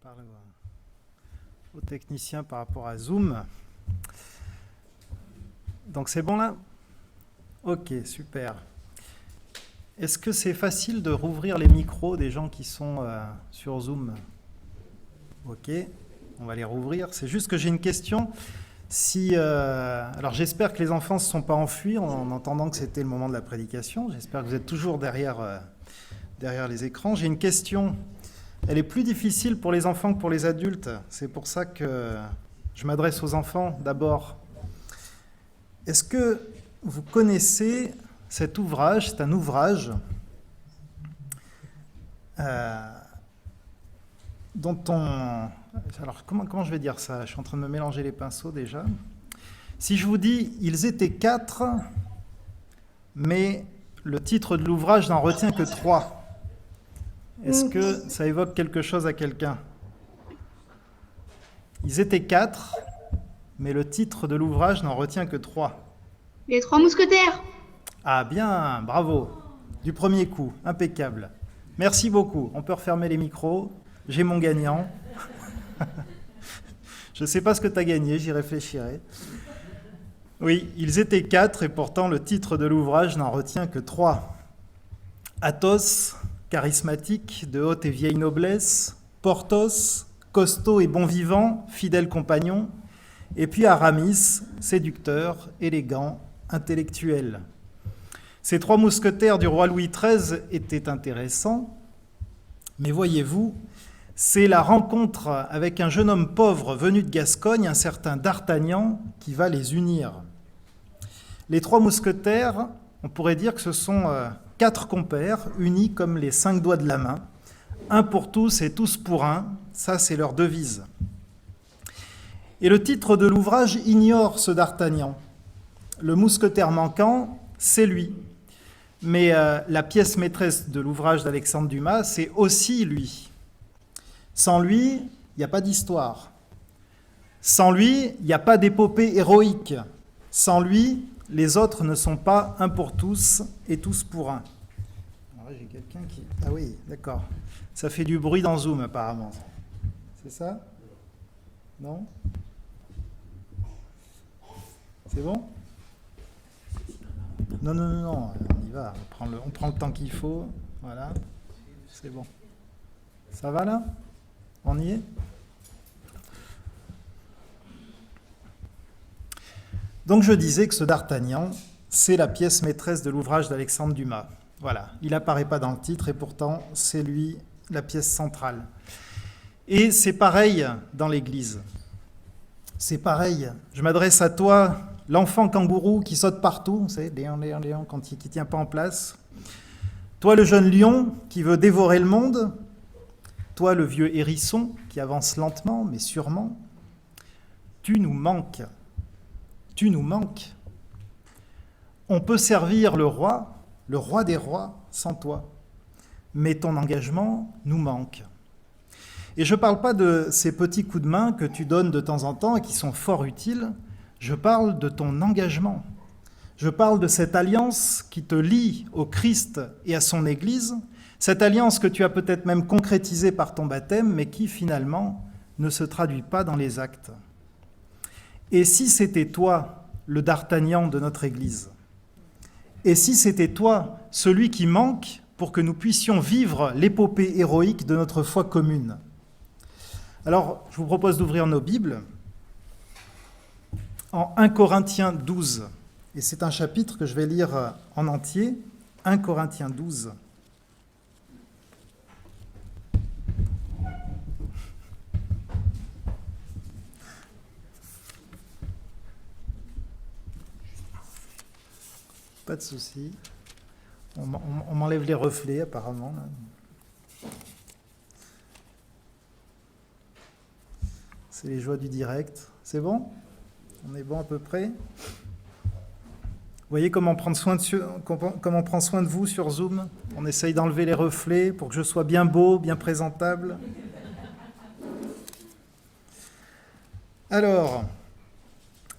parle au technicien par rapport à Zoom. Donc c'est bon là? Ok, super. Est-ce que c'est facile de rouvrir les micros des gens qui sont sur Zoom? Ok, on va les rouvrir. C'est juste que j'ai une question. Alors j'espère que les enfants ne se sont pas enfuis en entendant que c'était le moment de la prédication. J'espère que vous êtes toujours derrière les écrans. J'ai une question. Elle est plus difficile pour les enfants que pour les adultes. C'est pour ça que je m'adresse aux enfants d'abord. Est-ce que vous connaissez cet ouvrage? C'est un ouvrage dont on... Alors, comment je vais dire ça? Je suis en train de me mélanger les pinceaux déjà. Si je vous dis « Ils étaient 4 », mais le titre de l'ouvrage n'en retient que 3. Est-ce que ça évoque quelque chose à quelqu'un? Ils étaient 4, mais le titre de l'ouvrage n'en retient que 3. Les 3 mousquetaires. Ah bien, bravo. Du premier coup, impeccable. Merci beaucoup. On peut refermer les micros. J'ai mon gagnant. Je ne sais pas ce que tu as gagné, j'y réfléchirai. Oui, ils étaient 4 et pourtant le titre de l'ouvrage n'en retient que 3. Athos, charismatique, de haute et vieille noblesse. Porthos, costaud et bon vivant, fidèle compagnon. Et puis Aramis, séducteur, élégant, intellectuel. Ces 3 mousquetaires du roi Louis XIII étaient intéressants, mais voyez-vous, c'est la rencontre avec un jeune homme pauvre venu de Gascogne, un certain D'Artagnan, qui va les unir. Les 3 mousquetaires, on pourrait dire que ce sont 4 compères, unis comme les 5 doigts de la main. Un pour tous et tous pour un, ça c'est leur devise. Et le titre de l'ouvrage ignore ce D'Artagnan. Le mousquetaire manquant, c'est lui. Mais la pièce maîtresse de l'ouvrage d'Alexandre Dumas, c'est aussi lui. Sans lui, il n'y a pas d'histoire. Sans lui, il n'y a pas d'épopée héroïque. Sans lui, les autres ne sont pas un pour tous et tous pour un. Alors, j'ai quelqu'un qui... Ah oui, d'accord. Ça fait du bruit dans Zoom, apparemment. C'est ça? Non? C'est bon? Non, on y va. On prend le temps qu'il faut. Voilà. C'est bon. Ça va là? On y est? Donc je disais que ce D'Artagnan, c'est la pièce maîtresse de l'ouvrage d'Alexandre Dumas. Voilà, il n'apparaît pas dans le titre et pourtant c'est lui la pièce centrale. Et c'est pareil dans l'Église. C'est pareil. Je m'adresse à toi, l'enfant kangourou qui saute partout, vous savez, Léon, qui ne tient pas en place. Toi le jeune lion qui veut dévorer le monde. Toi le vieux hérisson qui avance lentement mais sûrement. Tu nous manques. Tu nous manques. On peut servir le roi des rois, sans toi. Mais ton engagement nous manque. Et je ne parle pas de ces petits coups de main que tu donnes de temps en temps et qui sont fort utiles. Je parle de ton engagement. Je parle de cette alliance qui te lie au Christ et à son Église, cette alliance que tu as peut-être même concrétisée par ton baptême, mais qui finalement ne se traduit pas dans les actes. Et si c'était toi, le D'Artagnan de notre Église? Et si c'était toi, celui qui manque pour que nous puissions vivre l'épopée héroïque de notre foi commune? Alors, je vous propose d'ouvrir nos Bibles en 1 Corinthiens 12. Et c'est un chapitre que je vais lire en entier, 1 Corinthiens 12. Pas de souci. On m'enlève les reflets, apparemment. Là. C'est les joies du direct. C'est bon? On est bon à peu près? Vous voyez comment on prend soin de vous sur Zoom? On essaye d'enlever les reflets pour que je sois bien beau, bien présentable. Alors,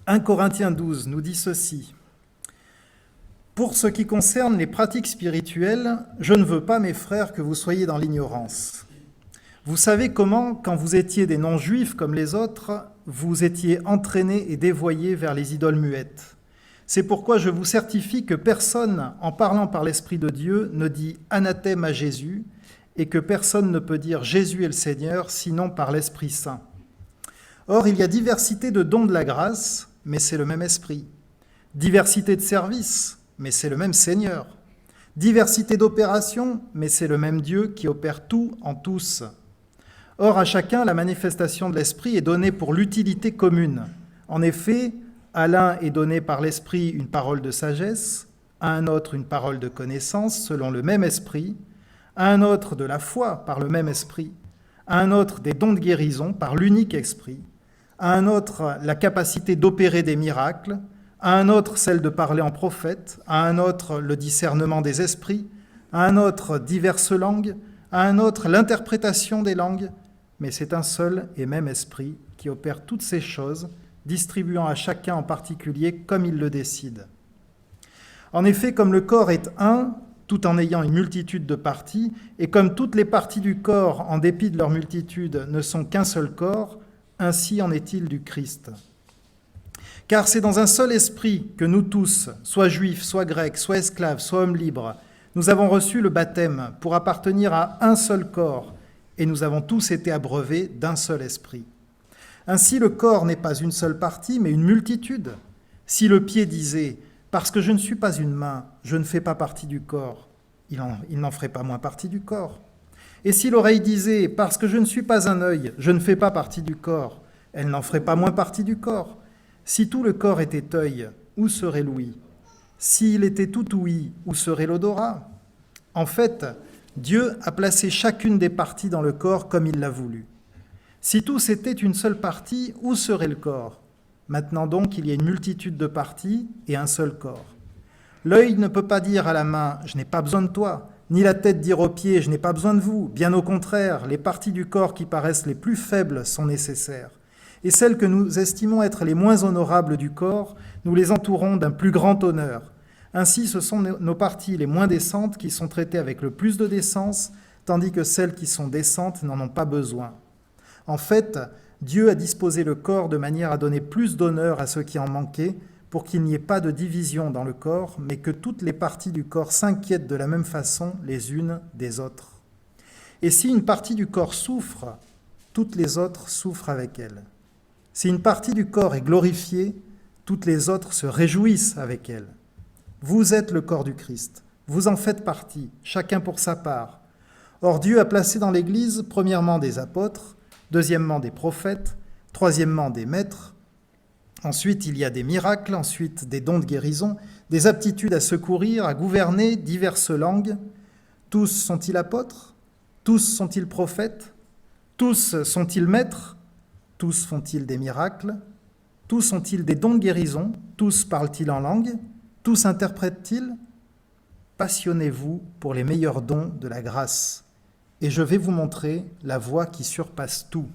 1 Corinthiens 12 nous dit ceci. Pour ce qui concerne les pratiques spirituelles, je ne veux pas, mes frères, que vous soyez dans l'ignorance. Vous savez comment, quand vous étiez des non-juifs comme les autres, vous étiez entraînés et dévoyés vers les idoles muettes. C'est pourquoi je vous certifie que personne, en parlant par l'Esprit de Dieu, ne dit anathème à Jésus, et que personne ne peut dire Jésus est le Seigneur, sinon par l'Esprit Saint. Or, il y a diversité de dons de la grâce, mais c'est le même Esprit. Diversité de services, mais c'est le même Seigneur. Diversité d'opérations, mais c'est le même Dieu qui opère tout en tous. Or, à chacun, la manifestation de l'Esprit est donnée pour l'utilité commune. En effet, à l'un est donné par l'Esprit une parole de sagesse, à un autre une parole de connaissance selon le même Esprit, à un autre de la foi par le même Esprit, à un autre des dons de guérison par l'unique Esprit, à un autre la capacité d'opérer des miracles, à un autre celle de parler en prophète, à un autre le discernement des esprits, à un autre diverses langues, à un autre l'interprétation des langues, mais c'est un seul et même Esprit qui opère toutes ces choses, distribuant à chacun en particulier comme il le décide. En effet, comme le corps est un, tout en ayant une multitude de parties, et comme toutes les parties du corps, en dépit de leur multitude, ne sont qu'un seul corps, ainsi en est-il du Christ. Car c'est dans un seul esprit que nous tous, soit juifs, soit grecs, soit esclaves, soit hommes libres, nous avons reçu le baptême pour appartenir à un seul corps, et nous avons tous été abreuvés d'un seul esprit. Ainsi, le corps n'est pas une seule partie, mais une multitude. Si le pied disait « Parce que je ne suis pas une main, je ne fais pas partie du corps », il n'en ferait pas moins partie du corps. Et si l'oreille disait « Parce que je ne suis pas un œil, je ne fais pas partie du corps », elle n'en ferait pas moins partie du corps. Si tout le corps était œil, où serait l'ouïe ? S'il était tout ouïe, où serait l'odorat ? En fait, Dieu a placé chacune des parties dans le corps comme il l'a voulu. Si tous étaient une seule partie, où serait le corps ? Maintenant donc, il y a une multitude de parties et un seul corps. L'œil ne peut pas dire à la main « je n'ai pas besoin de toi », ni la tête dire aux pieds « je n'ai pas besoin de vous ». Bien au contraire, les parties du corps qui paraissent les plus faibles sont nécessaires. Et celles que nous estimons être les moins honorables du corps, nous les entourons d'un plus grand honneur. Ainsi, ce sont nos parties les moins décentes qui sont traitées avec le plus de décence, tandis que celles qui sont décentes n'en ont pas besoin. En fait, Dieu a disposé le corps de manière à donner plus d'honneur à ceux qui en manquaient, pour qu'il n'y ait pas de division dans le corps, mais que toutes les parties du corps s'inquiètent de la même façon les unes des autres. Et si une partie du corps souffre, toutes les autres souffrent avec elle. Si une partie du corps est glorifiée, toutes les autres se réjouissent avec elle. Vous êtes le corps du Christ, vous en faites partie, chacun pour sa part. Or Dieu a placé dans l'Église, premièrement des apôtres, deuxièmement des prophètes, troisièmement des maîtres. Ensuite, il y a des miracles, ensuite des dons de guérison, des aptitudes à secourir, à gouverner diverses langues. Tous sont-ils apôtres ? Tous sont-ils prophètes ? Tous sont-ils maîtres ? Tous font-ils des miracles ? Tous ont-ils des dons de guérison ? Tous parlent-ils en langue ? Tous interprètent-ils ? Passionnez-vous pour les meilleurs dons de la grâce, et je vais vous montrer la voie qui surpasse tout.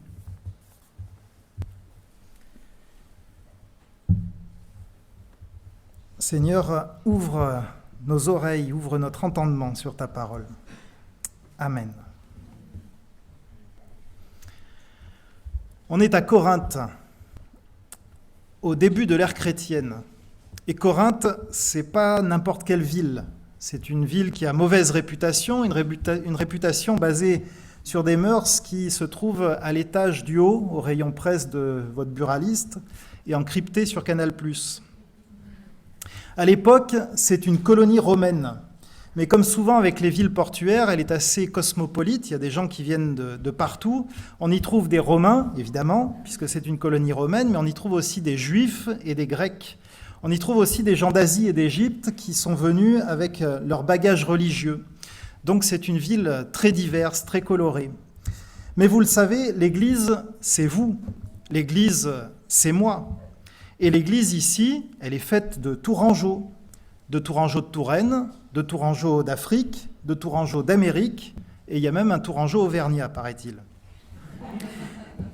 Seigneur, ouvre nos oreilles, ouvre notre entendement sur ta parole. Amen. On est à Corinthe, au début de l'ère chrétienne. Et Corinthe, c'est pas n'importe quelle ville. C'est une ville qui a mauvaise réputation, une réputation basée sur des mœurs qui se trouvent à l'étage du haut, au rayon presse de votre buraliste, et encryptées sur Canal+. À l'époque, c'est une colonie romaine. Mais comme souvent avec les villes portuaires, elle est assez cosmopolite, il y a des gens qui viennent de partout. On y trouve des Romains, évidemment, puisque c'est une colonie romaine, mais on y trouve aussi des Juifs et des Grecs. On y trouve aussi des gens d'Asie et d'Égypte qui sont venus avec leur bagage religieux. Donc c'est une ville très diverse, très colorée. Mais vous le savez, l'Église, c'est vous. L'Église, c'est moi. Et l'Église ici, elle est faite de Tourangeaux de Touraine, de Tourangeaux d'Afrique, de Tourangeaux d'Amérique, et il y a même un Tourangeau auvergnat, paraît-il.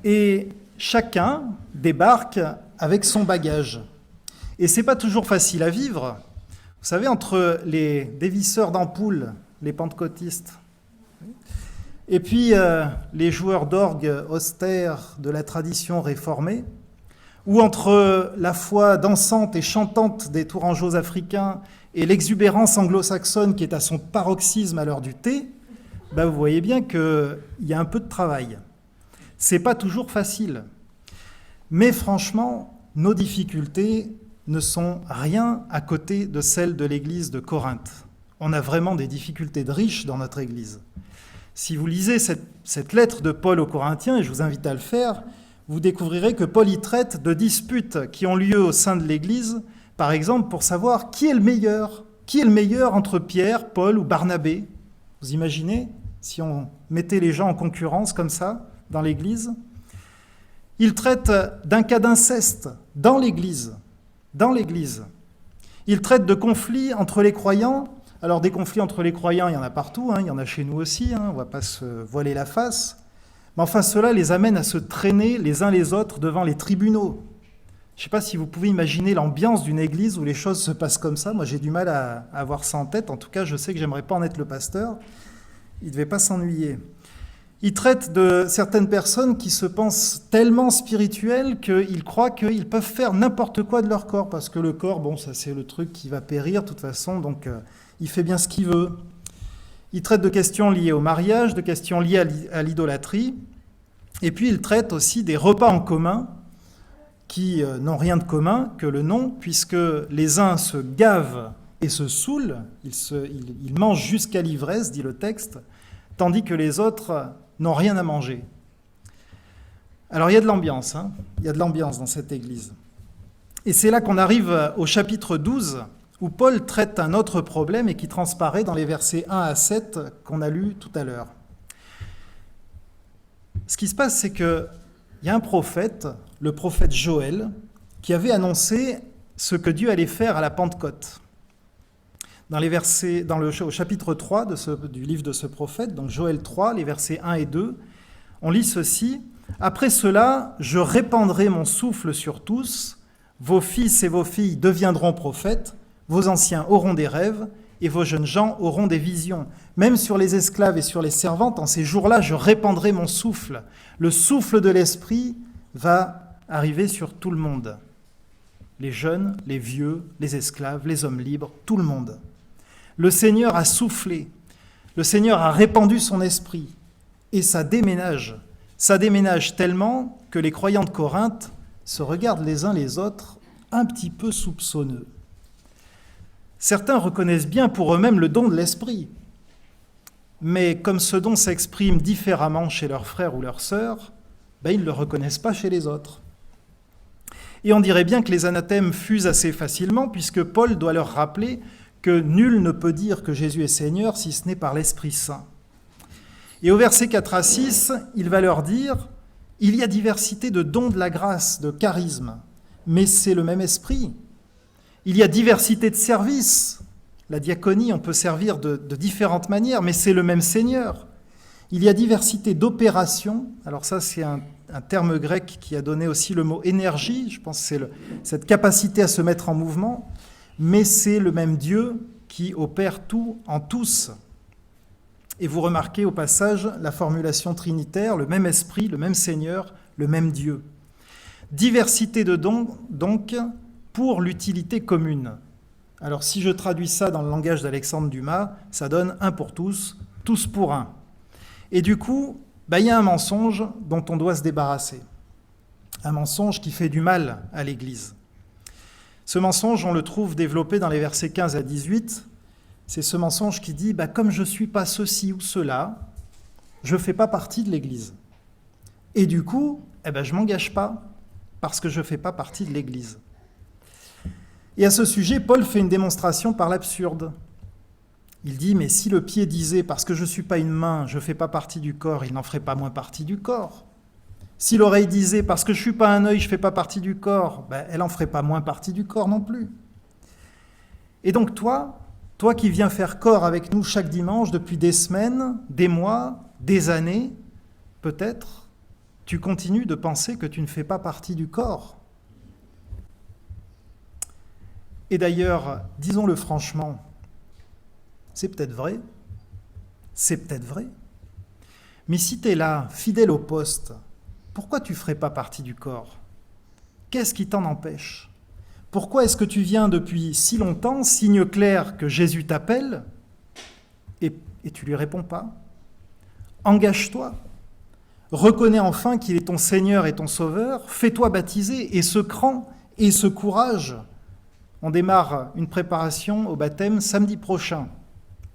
Et chacun débarque avec son bagage. Et c'est pas toujours facile à vivre. Vous savez, entre les dévisseurs d'ampoules, les pentecôtistes, Et puis les joueurs d'orgue austères de la tradition réformée, ou entre la foi dansante et chantante des tourangeaux africains et l'exubérance anglo-saxonne qui est à son paroxysme à l'heure du thé, vous voyez bien qu'il y a un peu de travail. C'est pas toujours facile. Mais franchement, nos difficultés ne sont rien à côté de celles de l'église de Corinthe. On a vraiment des difficultés de riches dans notre église. Si vous lisez cette lettre de Paul aux Corinthiens, et je vous invite à le faire, vous découvrirez que Paul y traite de disputes qui ont lieu au sein de l'église, par exemple pour savoir qui est le meilleur entre Pierre, Paul ou Barnabé. Vous imaginez si on mettait les gens en concurrence comme ça dans l'église? Il traite d'un cas d'inceste dans l'église. Il traite de conflits entre les croyants. Alors des conflits entre les croyants, il y en a partout, il y en a chez nous aussi, on ne va pas se voiler la face. Mais enfin, cela les amène à se traîner les uns les autres devant les tribunaux. Je ne sais pas si vous pouvez imaginer l'ambiance d'une église où les choses se passent comme ça. Moi, j'ai du mal à avoir ça en tête. En tout cas, je sais que j'aimerais pas en être le pasteur. Il ne devait pas s'ennuyer. Il traite de certaines personnes qui se pensent tellement spirituelles qu'ils croient qu'ils peuvent faire n'importe quoi de leur corps, parce que le corps, ça c'est le truc qui va périr de toute façon, donc il fait bien ce qu'il veut. Il traite de questions liées au mariage, de questions liées à l'idolâtrie, et puis il traite aussi des repas en commun, qui n'ont rien de commun que le nom, puisque les uns se gavent et se saoulent, ils mangent jusqu'à l'ivresse, dit le texte, tandis que les autres n'ont rien à manger. Alors il y a de l'ambiance, il y a de l'ambiance dans cette église. Et c'est là qu'on arrive au chapitre 12, où Paul traite un autre problème et qui transparaît dans les versets 1 à 7 qu'on a lus tout à l'heure. Ce qui se passe, c'est qu'il y a un prophète, le prophète Joël, qui avait annoncé ce que Dieu allait faire à la Pentecôte. Au chapitre 3 du livre de ce prophète, donc Joël 3, les versets 1 et 2, on lit ceci. « Après cela, je répandrai mon souffle sur tous, vos fils et vos filles deviendront prophètes, vos anciens auront des rêves, et vos jeunes gens auront des visions. Même sur les esclaves et sur les servantes, en ces jours-là, je répandrai mon souffle. Le souffle de l'Esprit va arriver sur tout le monde. Les jeunes, les vieux, les esclaves, les hommes libres, tout le monde. Le Seigneur a soufflé, le Seigneur a répandu son esprit, et ça déménage tellement que les croyants de Corinthe se regardent les uns les autres un petit peu soupçonneux. Certains reconnaissent bien pour eux-mêmes le don de l'esprit, mais comme ce don s'exprime différemment chez leurs frères ou leurs sœurs, ils ne le reconnaissent pas chez les autres. Et on dirait bien que les anathèmes fusent assez facilement, puisque Paul doit leur rappeler que nul ne peut dire que Jésus est Seigneur si ce n'est par l'Esprit Saint. Et au verset 4 à 6, il va leur dire « Il y a diversité de dons de la grâce, de charisme, mais c'est le même Esprit. Il y a diversité de services. La diaconie, on peut servir de différentes manières, mais c'est le même Seigneur. Il y a diversité d'opérations. » Alors ça, c'est un terme grec qui a donné aussi le mot énergie. Je pense que c'est cette capacité à se mettre en mouvement. Mais c'est le même Dieu qui opère tout en tous. Et vous remarquez au passage la formulation trinitaire, le même esprit, le même Seigneur, le même Dieu. Diversité de dons, donc, pour l'utilité commune. Alors si je traduis ça dans le langage d'Alexandre Dumas, ça donne un pour tous pour un. Et du coup, il y a un mensonge dont on doit se débarrasser. Un mensonge qui fait du mal à l'Église. Ce mensonge, on le trouve développé dans les versets 15 à 18. C'est ce mensonge qui dit « Comme je ne suis pas ceci ou cela, je ne fais pas partie de l'Église. Et du coup, je ne m'engage pas parce que je ne fais pas partie de l'Église. » Et à ce sujet, Paul fait une démonstration par l'absurde. Il dit « Mais si le pied disait « Parce que je ne suis pas une main, je ne fais pas partie du corps », il n'en ferait pas moins partie du corps. Si l'oreille disait « Parce que je ne suis pas un œil, je ne fais pas partie du corps », elle n'en ferait pas moins partie du corps non plus. Et donc toi qui viens faire corps avec nous chaque dimanche depuis des semaines, des mois, des années, peut-être, tu continues de penser que tu ne fais pas partie du corps. Et d'ailleurs, disons-le franchement, c'est peut-être vrai, Mais si tu es là, fidèle au poste, pourquoi tu ne ferais pas partie du corps ? Qu'est-ce qui t'en empêche ? Pourquoi est-ce que tu viens depuis si longtemps, signe clair que Jésus t'appelle, et tu ne lui réponds pas ? Engage-toi. Reconnais enfin qu'il est ton Seigneur et ton Sauveur. Fais-toi baptiser. Et ce cran et ce courage. On démarre une préparation au baptême samedi prochain.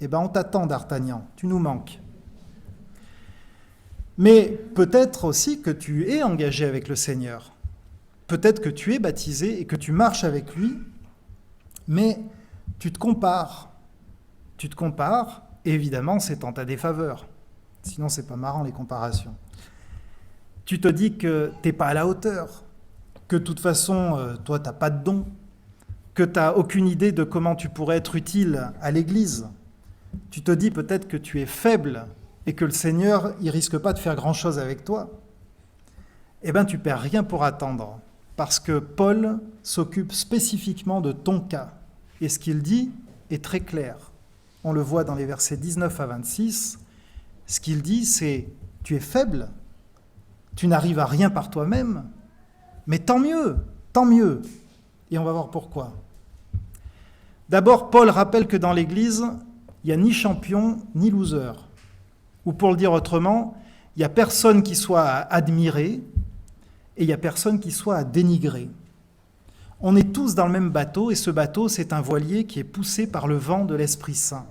Eh bien, on t'attend, D'Artagnan. Tu nous manques. Mais peut-être aussi que tu es engagé avec le Seigneur. Peut-être que tu es baptisé et que tu marches avec lui, mais tu te compares. Tu te compares, et évidemment, c'est en ta défaveur. Sinon, c'est pas marrant, les comparations. Tu te dis que tu n'es pas à la hauteur, que de toute façon, toi, tu n'as pas de don, que tu n'as aucune idée de comment tu pourrais être utile à l'Église. Tu te dis peut-être que tu es faible et que le Seigneur, il ne risque pas de faire grand-chose avec toi. Eh bien, tu ne perds rien pour attendre. Parce que Paul s'occupe spécifiquement de ton cas. Et ce qu'il dit est très clair. On le voit dans les versets 19 à 26. Ce qu'il dit, c'est « Tu es faible, tu n'arrives à rien par toi-même, mais tant mieux. » Et on va voir pourquoi. D'abord, Paul rappelle que dans l'Église, il n'y a ni champion, ni loser. Ou pour le dire autrement, il n'y a personne qui soit à admirer, et il n'y a personne qui soit à dénigrer. On est tous dans le même bateau, et ce bateau, c'est un voilier qui est poussé par le vent de l'Esprit Saint.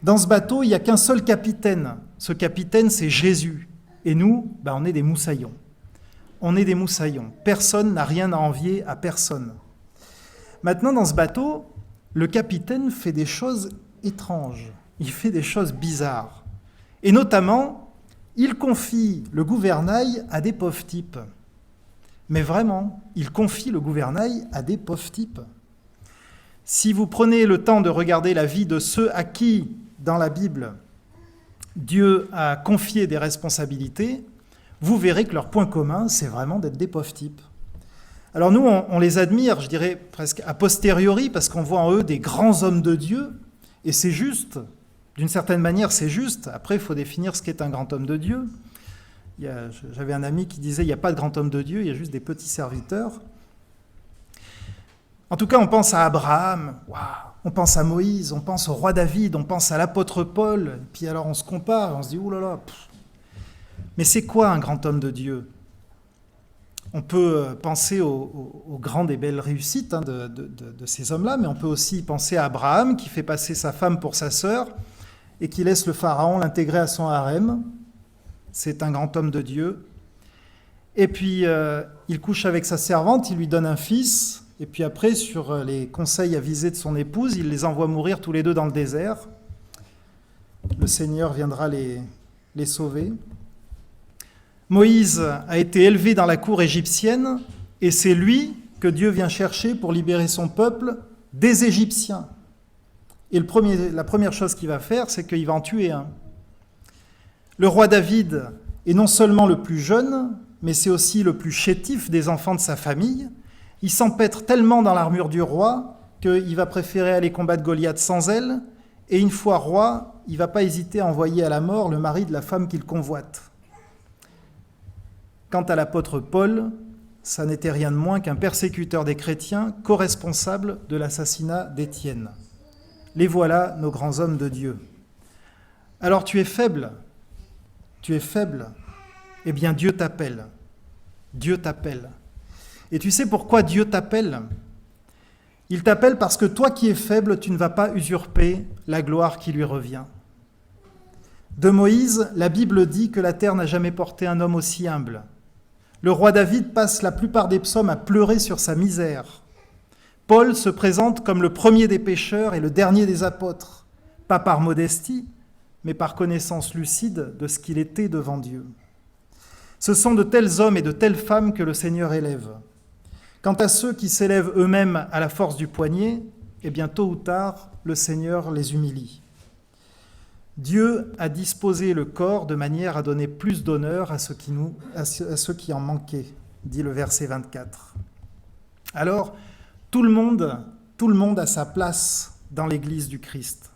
Dans ce bateau, il n'y a qu'un seul capitaine. Ce capitaine, c'est Jésus. Et nous, on est des moussaillons. On est des moussaillons. Personne n'a rien à envier à personne. Maintenant, dans ce bateau, le capitaine fait des choses étranges. Il fait des choses bizarres. Et notamment, il confie le gouvernail à des pauvres types. Mais vraiment, il confie le gouvernail à des pauvres types. Si vous prenez le temps de regarder la vie de ceux à qui, dans la Bible, Dieu a confié des responsabilités, vous verrez que leur point commun, c'est vraiment d'être des pauvres types. Alors nous, on les admire, je dirais presque a posteriori, parce qu'on voit en eux des grands hommes de Dieu, et c'est juste, d'une certaine manière, c'est juste. Après, il faut définir ce qu'est un grand homme de Dieu. J'avais un ami qui disait « il n'y a pas de grand homme de Dieu, il y a juste des petits serviteurs ». En tout cas, on pense à Abraham, on pense à Moïse, on pense au roi David, on pense à l'apôtre Paul, et puis alors on se compare, on se dit « ouh là là ». Mais c'est quoi un grand homme de Dieu ? On peut penser aux grandes et belles réussites de ces hommes-là, mais on peut aussi penser à Abraham qui fait passer sa femme pour sa sœur et qui laisse le pharaon l'intégrer à son harem. C'est un grand homme de Dieu. Et puis, il couche avec sa servante, il lui donne un fils, et puis après, sur les conseils avisés de son épouse, il les envoie mourir tous les deux dans le désert. Le Seigneur viendra les sauver. Moïse a été élevé dans la cour égyptienne, et c'est lui que Dieu vient chercher pour libérer son peuple des Égyptiens. Et la première chose qu'il va faire, c'est qu'il va en tuer un. Le roi David est non seulement le plus jeune, mais c'est aussi le plus chétif des enfants de sa famille. Il s'empêtre tellement dans l'armure du roi qu'il va préférer aller combattre Goliath sans elle, et une fois roi, il ne va pas hésiter à envoyer à la mort le mari de la femme qu'il convoite. Quant à l'apôtre Paul, ça n'était rien de moins qu'un persécuteur des chrétiens, co-responsable de l'assassinat d'Étienne. Les voilà, nos grands hommes de Dieu. Alors tu es faible, eh bien Dieu t'appelle. Dieu t'appelle. Et tu sais pourquoi Dieu t'appelle ? Il t'appelle parce que toi qui es faible, tu ne vas pas usurper la gloire qui lui revient. De Moïse, la Bible dit que la terre n'a jamais porté un homme aussi humble. Le roi David passe la plupart des psaumes à pleurer sur sa misère. Paul se présente comme le premier des pécheurs et le dernier des apôtres, pas par modestie, mais par connaissance lucide de ce qu'il était devant Dieu. Ce sont de tels hommes et de telles femmes que le Seigneur élève. Quant à ceux qui s'élèvent eux-mêmes à la force du poignet, eh bien tôt ou tard, le Seigneur les humilie. Dieu a disposé le corps de manière à donner plus d'honneur à ceux qui en manquaient, dit le verset 24. Alors, tout le monde a sa place dans l'Église du Christ.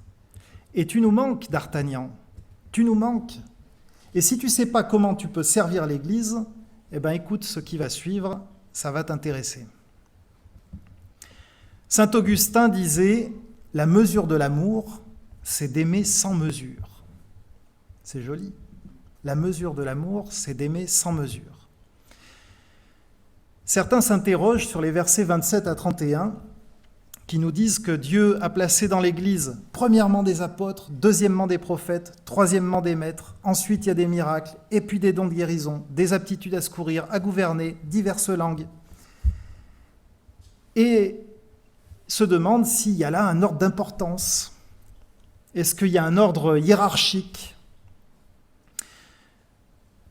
Et tu nous manques, D'Artagnan, tu nous manques. Et si tu ne sais pas comment tu peux servir l'Église, eh bien écoute ce qui va suivre, ça va t'intéresser. Saint Augustin disait « La mesure de l'amour, c'est d'aimer sans mesure ». C'est joli. La mesure de l'amour, c'est d'aimer sans mesure. Certains s'interrogent sur les versets 27 à 31 qui nous disent que Dieu a placé dans l'Église premièrement des apôtres, deuxièmement des prophètes, troisièmement des maîtres, ensuite il y a des miracles, et puis des dons de guérison, des aptitudes à secourir, à gouverner, diverses langues. Et se demandent s'il y a là un ordre d'importance. Est-ce qu'il y a un ordre hiérarchique ?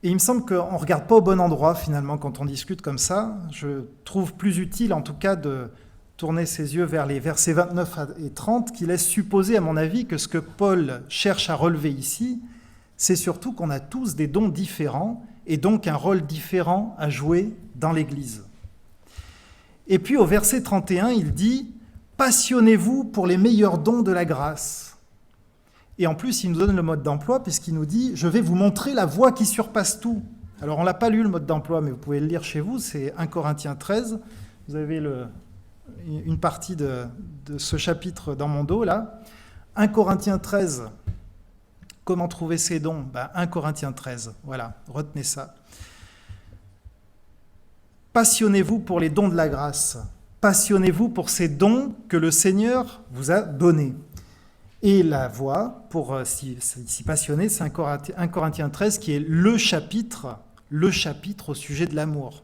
Et il me semble qu'on ne regarde pas au bon endroit finalement quand on discute comme ça. Je trouve plus utile en tout cas de tourner ses yeux vers les versets 29 et 30 qui laissent supposer à mon avis que ce que Paul cherche à relever ici, c'est surtout qu'on a tous des dons différents et donc un rôle différent à jouer dans l'Église. Et puis au verset 31, il dit « Passionnez-vous pour les meilleurs dons de la grâce ». Et en plus, il nous donne le mode d'emploi puisqu'il nous dit « Je vais vous montrer la voie qui surpasse tout ». Alors, on ne l'a pas lu, le mode d'emploi, mais vous pouvez le lire chez vous, c'est 1 Corinthiens 13. Vous avez une partie de ce chapitre dans mon dos, là. 1 Corinthiens 13, comment trouver ses dons ? 1 Corinthiens 13, voilà, retenez ça. Passionnez-vous pour les dons de la grâce. Passionnez-vous pour ces dons que le Seigneur vous a donnés. Et la voie pour s'y passionner, c'est 1 Corinthiens 13 qui est le chapitre au sujet de l'amour.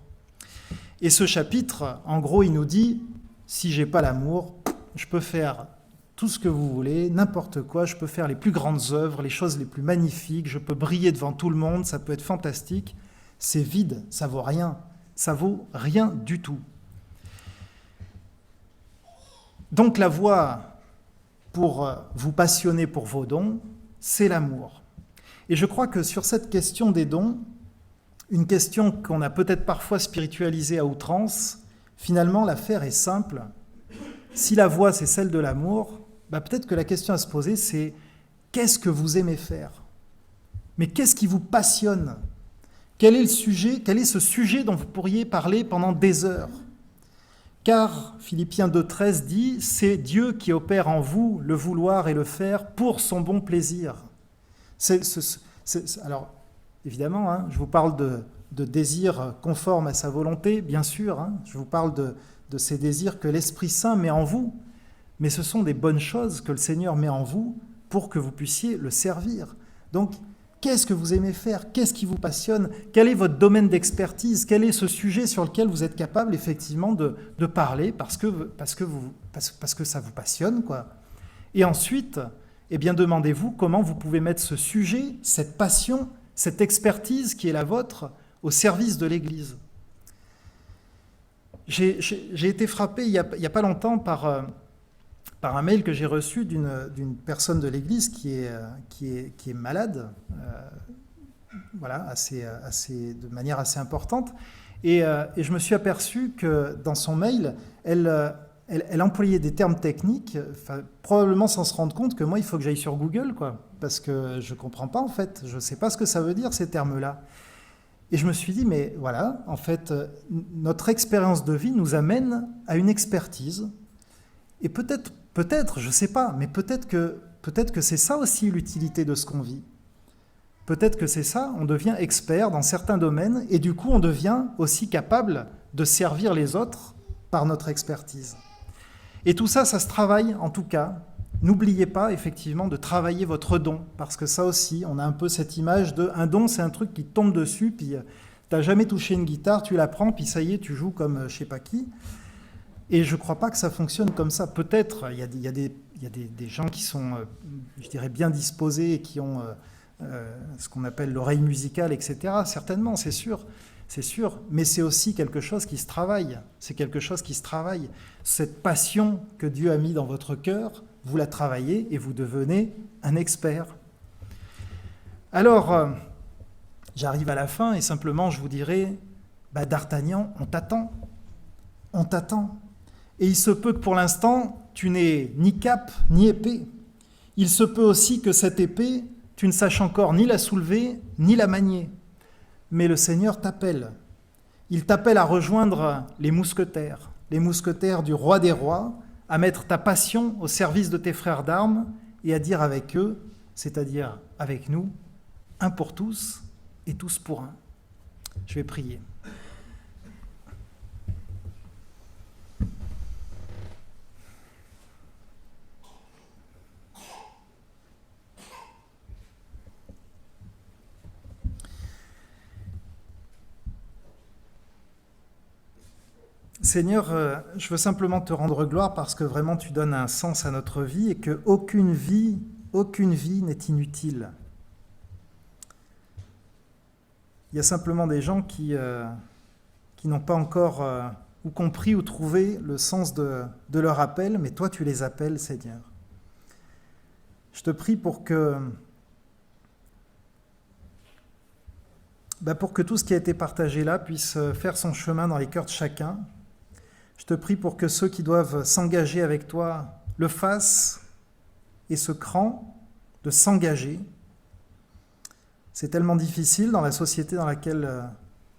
Et ce chapitre, en gros, il nous dit, si j'ai pas l'amour, je peux faire tout ce que vous voulez, n'importe quoi, je peux faire les plus grandes œuvres, les choses les plus magnifiques, je peux briller devant tout le monde, ça peut être fantastique, c'est vide, ça vaut rien du tout. Donc la voie pour vous passionner pour vos dons, c'est l'amour. Et je crois que sur cette question des dons, une question qu'on a peut-être parfois spiritualisée à outrance, finalement l'affaire est simple. Si la voie c'est celle de l'amour, peut-être que la question à se poser c'est qu'est-ce que vous aimez faire ? Mais qu'est-ce qui vous passionne ? Quel est ce sujet dont vous pourriez parler pendant des heures ? Car, Philippiens 2,13 dit « C'est Dieu qui opère en vous le vouloir et le faire pour son bon plaisir. » Alors, évidemment, je vous parle de désirs conformes à sa volonté, bien sûr. Je vous parle de ces désirs que l'Esprit Saint met en vous. Mais ce sont des bonnes choses que le Seigneur met en vous pour que vous puissiez le servir. Donc, qu'est-ce que vous aimez faire ? Qu'est-ce qui vous passionne ? Quel est votre domaine d'expertise ? Quel est ce sujet sur lequel vous êtes capable effectivement de parler parce que ça vous passionne, quoi. Et ensuite, demandez-vous comment vous pouvez mettre ce sujet, cette passion, cette expertise qui est la vôtre au service de l'Église. J'ai été frappé il y a pas longtemps par un mail que j'ai reçu d'une personne de l'Église qui est malade, de manière assez importante. Et je me suis aperçu que dans son mail, elle employait des termes techniques, probablement sans se rendre compte que moi, il faut que j'aille sur Google, quoi, parce que je ne comprends pas, en fait. Je ne sais pas ce que ça veut dire, ces termes-là. Et je me suis dit, mais voilà, en fait, notre expérience de vie nous amène à une expertise. Et peut-être, je ne sais pas, mais peut-être que c'est ça aussi l'utilité de ce qu'on vit. Peut-être que c'est ça, on devient expert dans certains domaines et du coup on devient aussi capable de servir les autres par notre expertise. Et tout ça, ça se travaille en tout cas. N'oubliez pas effectivement de travailler votre don, parce que ça aussi, on a un peu cette image de un don, c'est un truc qui tombe dessus, puis tu n'as jamais touché une guitare, tu la prends, puis ça y est, tu joues comme je ne sais pas qui. Et je ne crois pas que ça fonctionne comme ça. Peut-être, il y a des gens qui sont, je dirais, bien disposés et qui ont ce qu'on appelle l'oreille musicale, etc. Certainement, c'est sûr. Mais c'est aussi quelque chose qui se travaille. C'est quelque chose qui se travaille. Cette passion que Dieu a mis dans votre cœur, vous la travaillez et vous devenez un expert. Alors, j'arrive à la fin et simplement je vous dirai, D'Artagnan, on t'attend. On t'attend. Et il se peut que pour l'instant, tu n'aies ni cape ni épée. Il se peut aussi que cette épée, tu ne saches encore ni la soulever, ni la manier. Mais le Seigneur t'appelle. Il t'appelle à rejoindre les mousquetaires du roi des rois, à mettre ta passion au service de tes frères d'armes et à dire avec eux, c'est-à-dire avec nous, un pour tous et tous pour un. Je vais prier. Seigneur, je veux simplement te rendre gloire parce que vraiment tu donnes un sens à notre vie et qu'aucune vie n'est inutile. Il y a simplement des gens qui n'ont pas encore ou compris ou trouvé le sens de leur appel, mais toi tu les appelles, Seigneur. Je te prie pour que tout ce qui a été partagé là puisse faire son chemin dans les cœurs de chacun. Je te prie pour que ceux qui doivent s'engager avec toi le fassent et ce cran de s'engager. C'est tellement difficile dans la société dans laquelle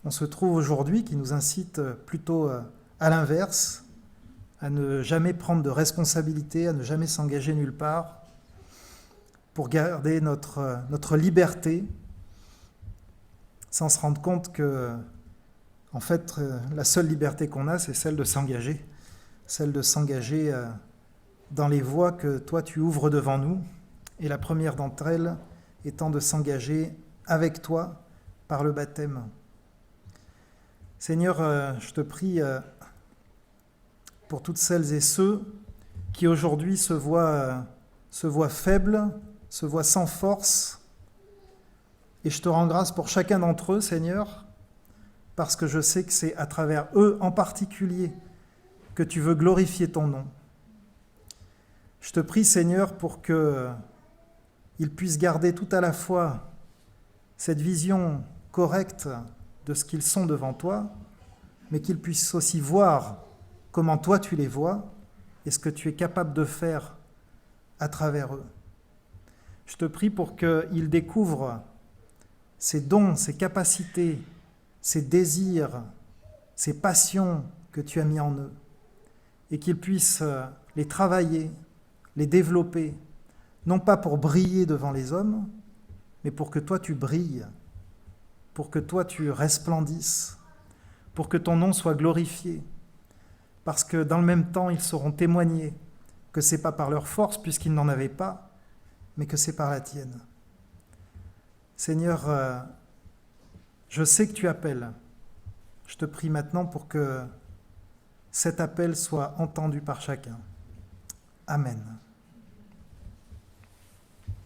on se trouve aujourd'hui qui nous incite plutôt à l'inverse, à ne jamais prendre de responsabilité, à ne jamais s'engager nulle part pour garder notre liberté sans se rendre compte que en fait, la seule liberté qu'on a, c'est celle de s'engager dans les voies que toi tu ouvres devant nous, et la première d'entre elles étant de s'engager avec toi par le baptême. Seigneur, je te prie pour toutes celles et ceux qui aujourd'hui se voient faibles, se voient sans force, et je te rends grâce pour chacun d'entre eux, Seigneur, parce que je sais que c'est à travers eux en particulier que tu veux glorifier ton nom. Je te prie, Seigneur, pour qu'ils puissent garder tout à la fois cette vision correcte de ce qu'ils sont devant toi, mais qu'ils puissent aussi voir comment toi tu les vois et ce que tu es capable de faire à travers eux. Je te prie pour qu'ils découvrent ces dons, ces capacités, ces désirs, ces passions que tu as mis en eux, et qu'ils puissent les travailler, les développer, non pas pour briller devant les hommes, mais pour que toi tu brilles, pour que toi tu resplendisses, pour que ton nom soit glorifié, parce que dans le même temps, ils sauront témoigner que ce n'est pas par leur force, puisqu'ils n'en avaient pas, mais que c'est par la tienne. Seigneur, je sais que tu appelles. Je te prie maintenant pour que cet appel soit entendu par chacun. Amen.